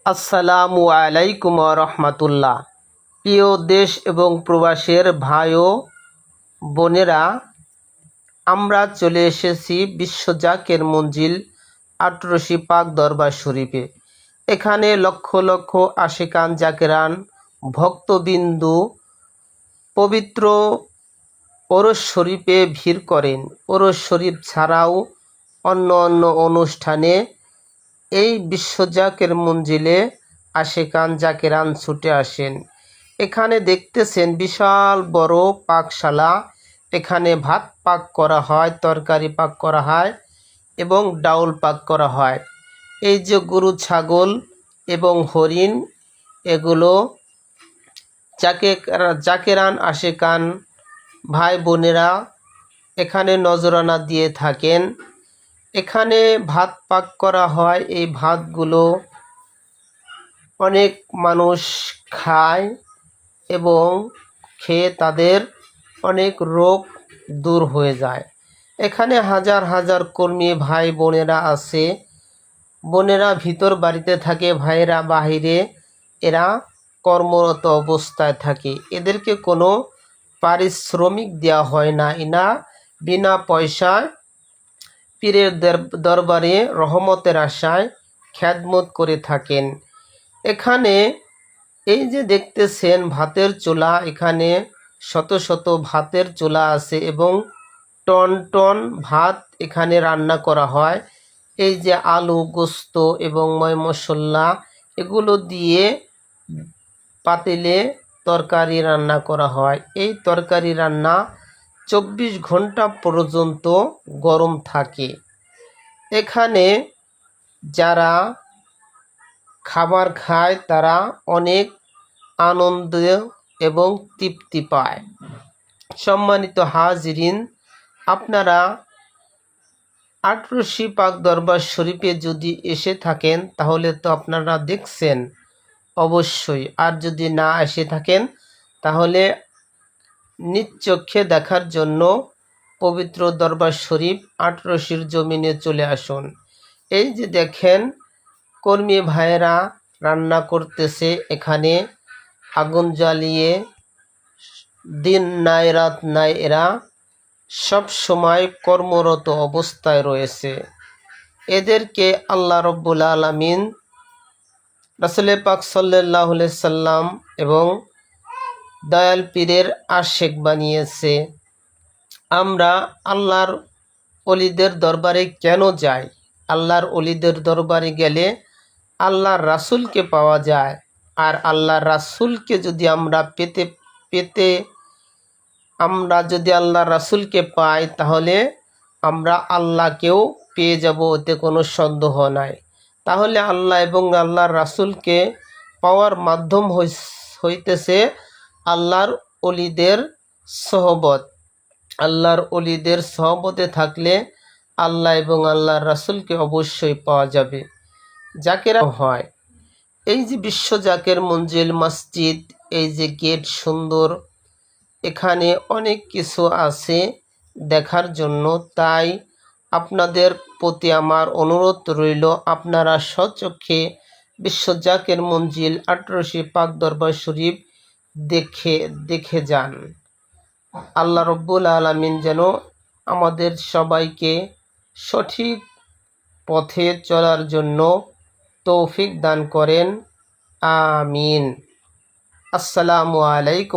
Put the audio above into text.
আসসালামু আলাইকুম রহমতুল্লাহ। প্রিয় দেশ এবং প্রবাসের ভাই ও বোনেরা, আমরা চলে এসেছি বিশ্ব জাকের মঞ্জিল আটরশি পাক দরবার শরীফে। এখানে লক্ষ লক্ষ আশিকান জাকেরান ভক্তবিন্দু পবিত্র ওরস শরীফে ভিড় করেন। ওরস শরীফ ছাড়াও অন্য অন্য অনুষ্ঠানে এই বিশ্ব জাকের মঞ্জিলে আশিকান জাকেরান ছুটে আসেন। এখানে দেখতেছেন বিশাল বড় পাকশালা। এখানে ভাত পাক করা হয়, তরকারি পাক করা হয় এবং ডাউল পাক করা হয়। এই যে গরু, ছাগল এবং হরিণ, এগুলো জাকেরান আশিকান ভাই বোনেরা এখানে নজরানা দিয়ে থাকেন। এখানে ভাত পাক করা হয়। এই ভাতগুলো অনেক মানুষ খায় এবং খেয়ে তাদের অনেক রোগ দূর হয়ে যায়। এখানে হাজার হাজার কর্মী ভাই বোনেরা আছে। বোনেরা ভিতর বাড়িতে থাকে, ভাইয়েরা বাহিরে, এরা কর্মরত অবস্থায় থাকে। এদেরকে কোনো পারিশ্রমিক দেওয়া হয় না। এরা বিনা পয়সায় পীরের দরবারে রহমতের আশায় খ্যাদমত করে থাকেন। এখানে এই যে দেখতেছেন ভাতের চুলা, এখানে শত শত ভাতের চুলা আছে এবং টন টন ভাত এখানে রান্না করা হয়। এই যে আলু, গোস্ত এবং ময় মশলা, এগুলো দিয়ে পাতিলে তরকারি রান্না করা হয়। এই তরকারি রান্না 24 ঘন্টা পর্যন্ত গরম থাকে। এখানে যারা খাবার খায় তারা অনেক আনন্দ এবং তৃপ্তি পায়। সম্মানিত হাজিরিন, আপনারা আটরশি পাক দরবার শরীফে যদি এসে থাকেন তাহলে তো আপনারা দেখছেন অবশ্যই, আর যদি না এসে থাকেন তাহলে নিজ চোখে দেখার জন্য পবিত্র দরবার শরীফ আটরশির জমিনে চলে আসুন। এই যে দেখেন কর্মী ভাইয়েরা রান্না করতেছে। এখানে আগুন জ্বালিয়ে দিন নাই রাত নাই, এরা সব সময় কর্মরত অবস্থায় রয়েছে। এদেরকে আল্লাহ রব্বুল আলামিন, রাসূল পাক সাল্লাল্লাহু আলাইহি সাল্লাম এবং দয়াল পীরের আশিক বানিয়েছে। আমরা আল্লাহর ওলিদের দরবারে কেন যাই? আল্লাহর ওলিদের দরবারে গেলে আল্লাহর রাসূলকে পাওয়া যায়। আর আল্লাহর রাসূলকে যদি আমরা আমরা যদি আল্লাহর রাসূলকে পাই তাহলে আমরা আল্লাহকেও পেয়ে যাব, ওতে কোনো সন্দেহ নাই। তাহলে আল্লাহ এবং আল্লাহর রাসূলকে পাওয়ার মাধ্যম হইতেছে আল্লাহর ওলিদের সহবত। আল্লাহর ওলিদের সহবতে থাকলে আল্লাহ এবং আল্লাহর রাসূলকে অবশ্যই পাওয়া যাবে। জাকেরা হয়। এই যে বিশ্ব জাকের মঞ্জিল মসজিদ, এই যে গেট সুন্দর, এখানে অনেক কিছু আছে দেখার জন্য। তাই আপনাদের প্রতি আমার অনুরোধ রইল, আপনারা স্বচক্ষে বিশ্ব জাকের মঞ্জিল আটরশি পাক দরবার শরীফ দেখে যান। আল্লাহ রব্বুল আলামিন যেন আমাদের সবাইকে সঠিক পথে চলার জন্য তৌফিক দান করেন। আমিন। আসসালামু আলাইকুম।